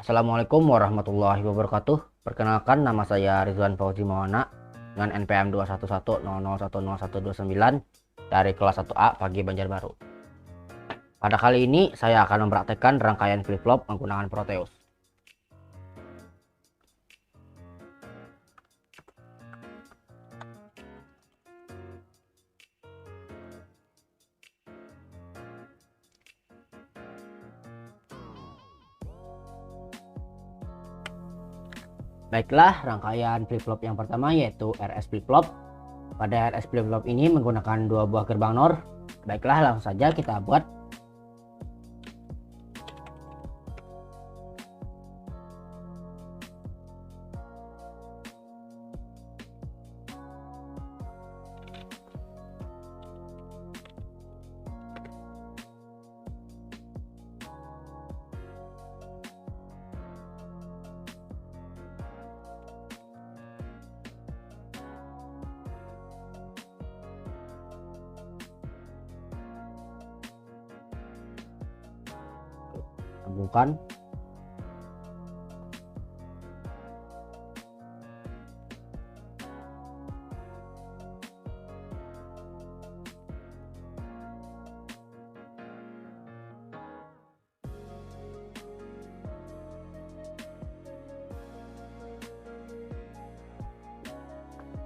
Assalamualaikum warahmatullahi wabarakatuh. Perkenalkan, nama saya Rizwan Fauzi Mawana dengan NPM 21100100129 dari kelas 1A Pagi Banjarbaru. Pada kali ini saya akan mempraktekkan rangkaian flip-flop menggunakan Proteus. Baiklah, rangkaian flip-flop yang pertama yaitu RS flip-flop. Pada RS flip-flop ini menggunakan dua buah gerbang NOR. Baiklah, langsung saja kita buat. Sambungkan.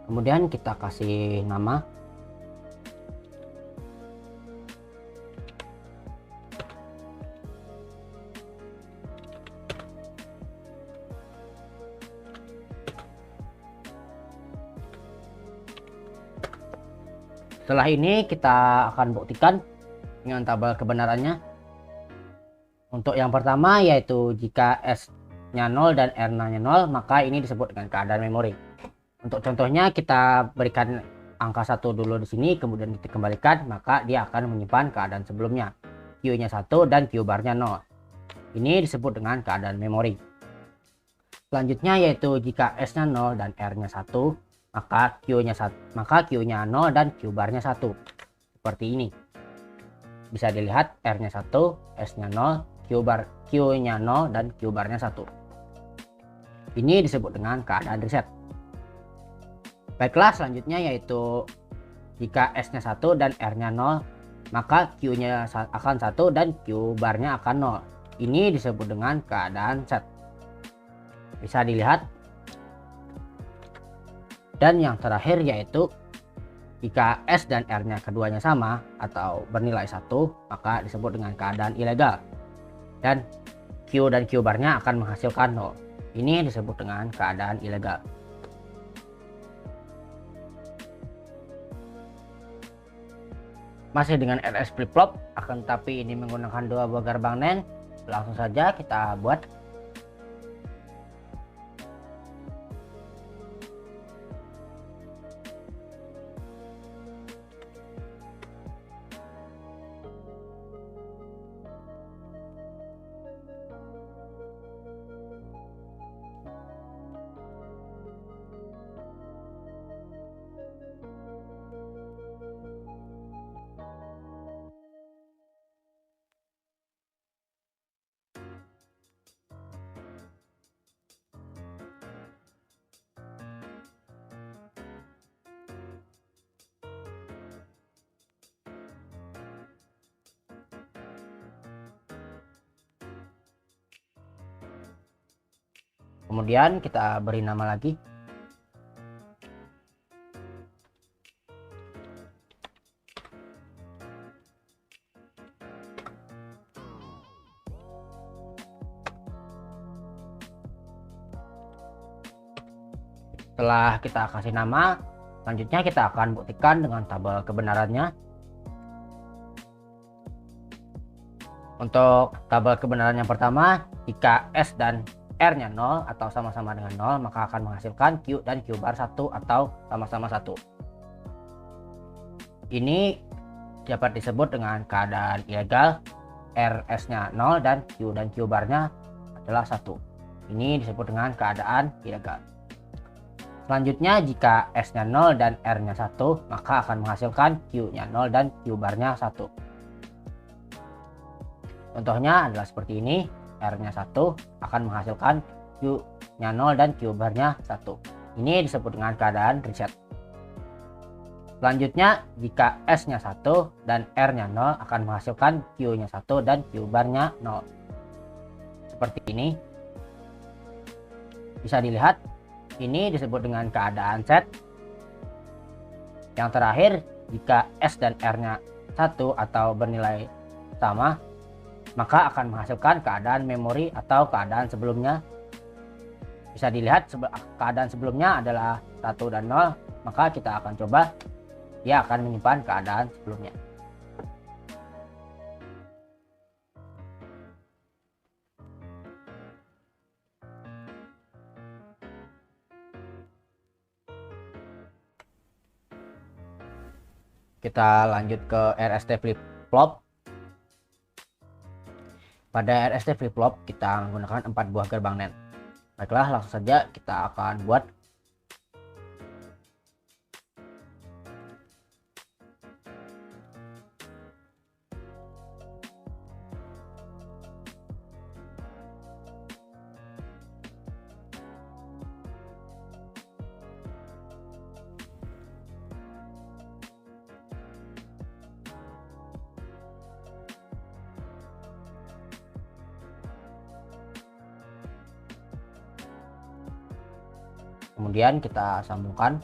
Kemudian kita kasih nama. Setelah ini kita akan buktikan dengan tabel kebenarannya. Untuk yang pertama yaitu jika S-nya 0 dan R-nya 0, maka ini disebut dengan keadaan memori. Untuk contohnya kita berikan angka 1 dulu di sini, kemudian dikembalikan, maka dia akan menyimpan keadaan sebelumnya. Q-nya 1 dan Q-barnya 0. Ini disebut dengan keadaan memori. Selanjutnya yaitu jika S-nya 0 dan R-nya 1, maka Q-nya 0 dan Q-barnya 1. Seperti ini. Bisa dilihat R-nya 1, S-nya 0, Q-nya 0 dan Q-barnya 1. Ini disebut dengan keadaan reset. Baiklah, selanjutnya yaitu jika S-nya 1 dan R-nya 0, maka Q-nya akan 1 dan Q-barnya akan 0. Ini disebut dengan keadaan set. Bisa dilihat. Dan yang terakhir yaitu jika S dan R-nya keduanya sama atau bernilai 1, maka disebut dengan keadaan ilegal. Dan Q dan Q-barnya akan menghasilkan 0. Ini disebut dengan keadaan ilegal. Masih dengan RS flip-flop, akan tetapi ini menggunakan dua buah gerbang NAND. Langsung saja kita buat. Kemudian kita beri nama lagi. Setelah kita kasih nama, selanjutnya kita akan buktikan dengan tabel kebenarannya. Untuk tabel kebenaran yang pertama, jika S dan R-nya 0 atau sama-sama dengan 0, maka akan menghasilkan Q dan Q-bar 1 atau sama-sama 1. Ini dapat disebut dengan keadaan ilegal. RS-nya 0 dan Q-barnya adalah 1. Ini disebut dengan keadaan ilegal. Selanjutnya jika S-nya 0 dan R-nya 1, maka akan menghasilkan Q-nya 0 dan Q-barnya 1. Contohnya adalah seperti ini. R-nya 1 akan menghasilkan Q-nya 0 dan Q barnya 1. Ini disebut dengan keadaan reset. Selanjutnya, jika S-nya 1 dan R-nya 0 akan menghasilkan Q-nya 1 dan Q barnya 0. Seperti ini. Bisa dilihat, ini disebut dengan keadaan set. Yang terakhir, jika S dan R-nya 1 atau bernilai sama, maka akan menghasilkan keadaan memori atau keadaan sebelumnya. Bisa dilihat keadaan sebelumnya adalah 1 dan 0, maka kita akan coba dia akan menyimpan keadaan sebelumnya. Kita lanjut ke RST flip-flop. Pada RST flip-flop kita menggunakan 4 buah gerbang NAND. Baiklah, langsung saja kita akan buat. Kemudian kita sambungkan.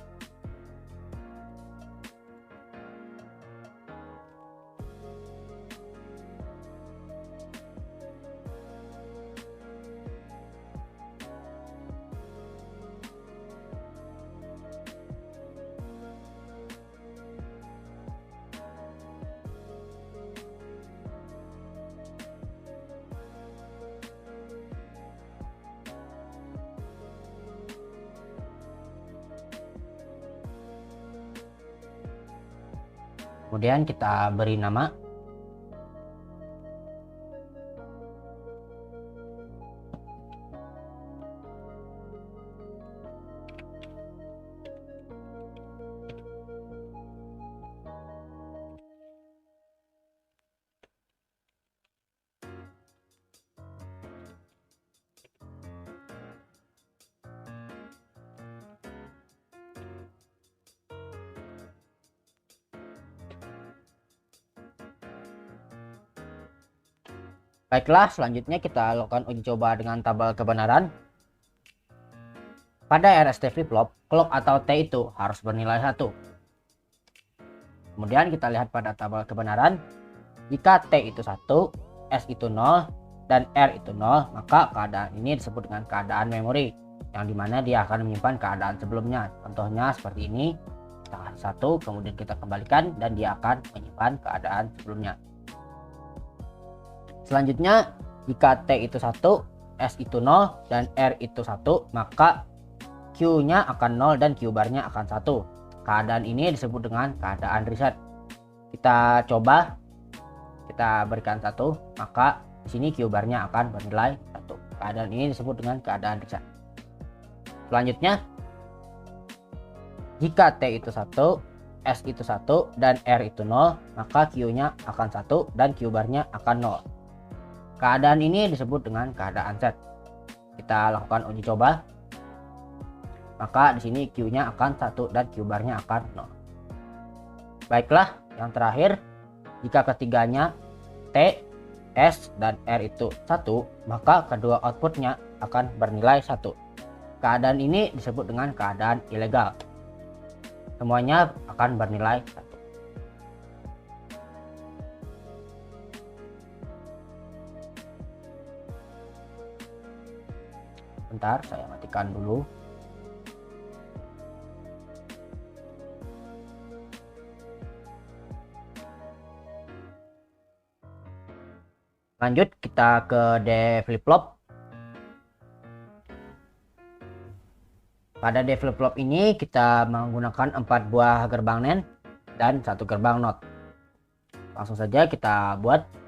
Kemudian kita beri nama. Baiklah, selanjutnya kita lakukan uji coba dengan tabel kebenaran. Pada RST flip-flop, clock atau T itu harus bernilai 1. Kemudian kita lihat pada tabel kebenaran, jika T itu 1, S itu 0, dan R itu 0, maka keadaan ini disebut dengan keadaan memori, yang dimana dia akan menyimpan keadaan sebelumnya. Contohnya seperti ini, kita kasih 1, kemudian kita kembalikan, dan dia akan menyimpan keadaan sebelumnya. Selanjutnya, jika T itu 1, S itu 0, dan R itu 1, maka Q-nya akan 0 dan Q barnya akan 1. Keadaan ini disebut dengan keadaan reset. Kita coba, kita berikan 1, maka di sini Q barnya akan bernilai 1. Keadaan ini disebut dengan keadaan reset. Selanjutnya, jika T itu 1, S itu 1, dan R itu 0, maka Q-nya akan 1 dan Q barnya akan 0. Keadaan ini disebut dengan keadaan set. Kita lakukan uji coba. Maka di sini Q-nya akan 1 dan Q barnya akan 0. Baiklah, yang terakhir, jika ketiganya T, S, dan R itu 1, maka kedua outputnya akan bernilai 1. Keadaan ini disebut dengan keadaan ilegal. Semuanya akan bernilai 1. Bentar, saya matikan dulu. Lanjut kita ke D flip-flop. Pada D flip-flop ini kita menggunakan 4 buah gerbang NAND dan 1 gerbang NOT. Langsung saja kita buat.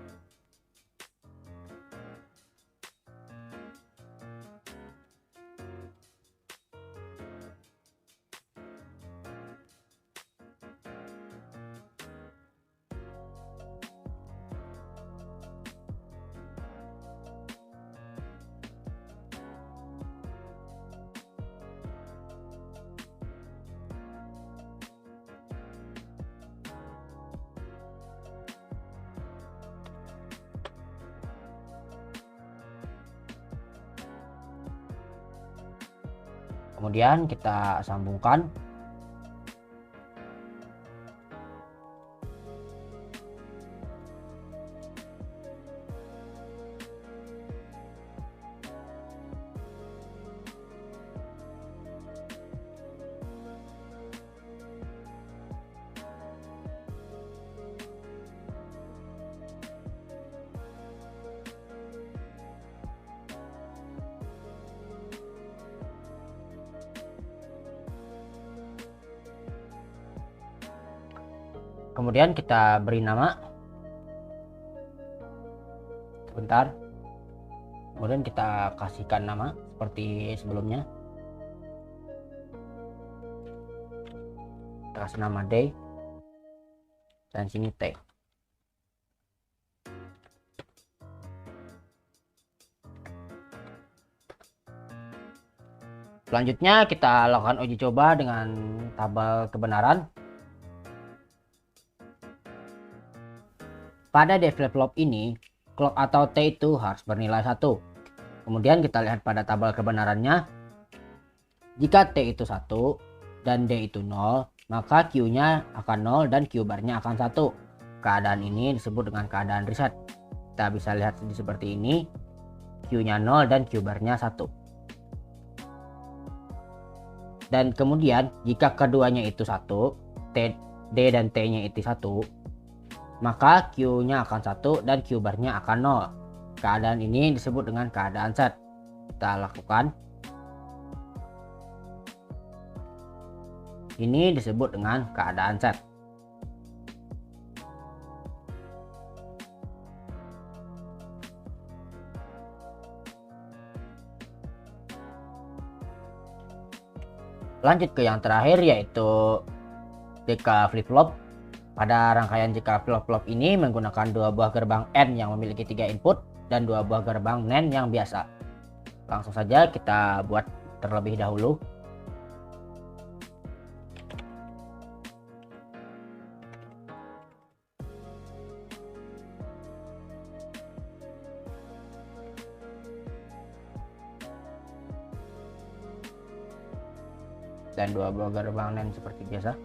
Kemudian kita sambungkan. Kemudian kita beri nama. Sebentar. Kemudian kita kasihkan nama seperti sebelumnya. Kita kasih nama day dan sini T. Selanjutnya kita lakukan uji coba dengan tabel kebenaran. Pada D flip-flop ini, clock atau T itu harus bernilai 1. Kemudian kita lihat pada tabel kebenarannya. Jika T itu 1 dan D itu 0, maka Q-nya akan 0 dan Q-barnya akan 1. Keadaan ini disebut dengan keadaan reset. Kita bisa lihat seperti ini. Q-nya 0 dan Q-barnya 1. Dan kemudian jika keduanya itu 1, D dan T-nya itu 1, maka Q-nya akan 1 dan Q-barnya akan 0. Keadaan ini disebut dengan keadaan set. Kita lakukan. Ini disebut dengan keadaan set. Lanjut ke yang terakhir, yaitu JK flip-flop. Pada rangkaian JK flip-flop ini menggunakan dua buah gerbang AND yang memiliki 3 input dan dua buah gerbang NAND yang biasa. Langsung saja kita buat terlebih dahulu. Dan dua buah gerbang NAND seperti biasa.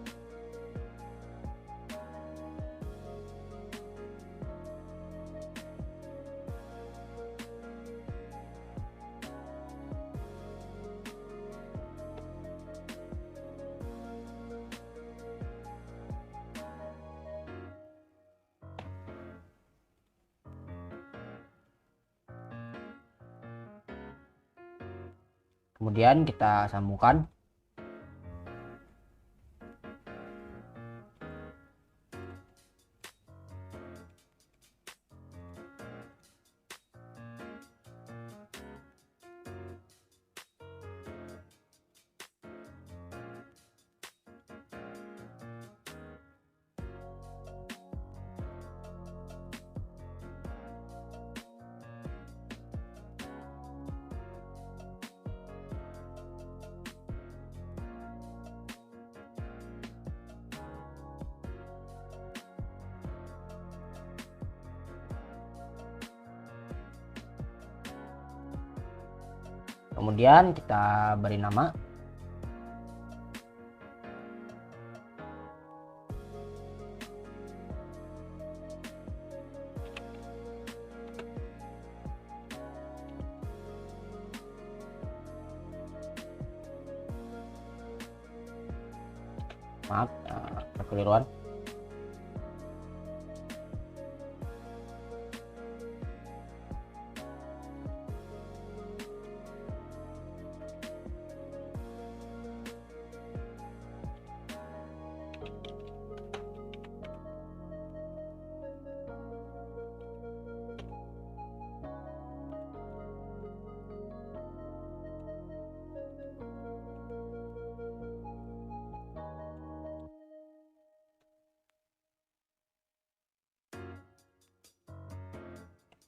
Kemudian kita sambungkan. Kemudian kita beri nama. Maaf, kekeliruan.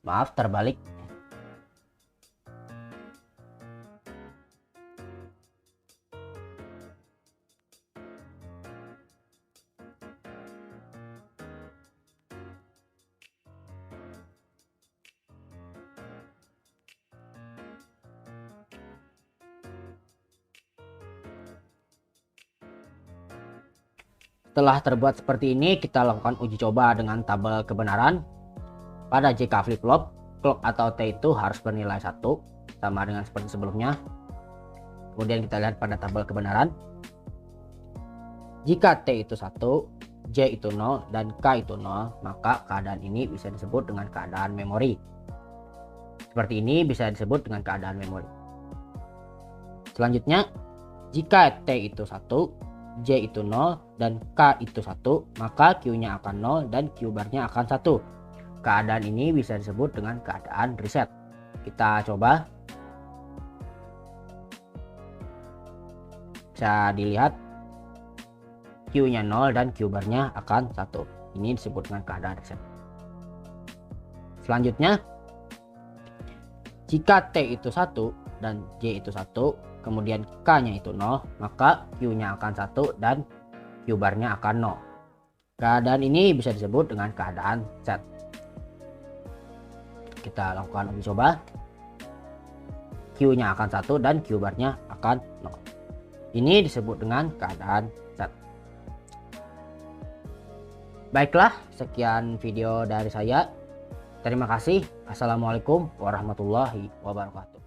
Maaf, terbalik. Setelah terbuat seperti ini, kita lakukan uji coba dengan tabel kebenaran. Pada jika flip-flop, clock atau T itu harus bernilai 1, sama dengan seperti sebelumnya. Kemudian kita lihat pada tabel kebenaran. Jika T itu 1, J itu 0, dan K itu 0, maka keadaan ini bisa disebut dengan keadaan memori. Seperti ini bisa disebut dengan keadaan memori. Selanjutnya, jika T itu 1, J itu 0, dan K itu 1, maka Q-nya akan 0 dan Q-bar-nya akan 1. Keadaan ini bisa disebut dengan keadaan reset. Kita coba. Bisa dilihat Q-nya 0 dan Q-bar-nya akan 1. Ini disebut dengan keadaan reset. Selanjutnya, jika T itu 1 dan J itu 1, kemudian K-nya itu 0, maka Q-nya akan 1 dan Q-bar-nya akan 0. Keadaan ini bisa disebut dengan keadaan set. Kita lakukan uji coba. Q-nya akan 1 dan Q-bar-nya akan 0. Ini disebut dengan keadaan set. Baiklah, sekian video dari saya. Terima kasih. Assalamualaikum warahmatullahi wabarakatuh.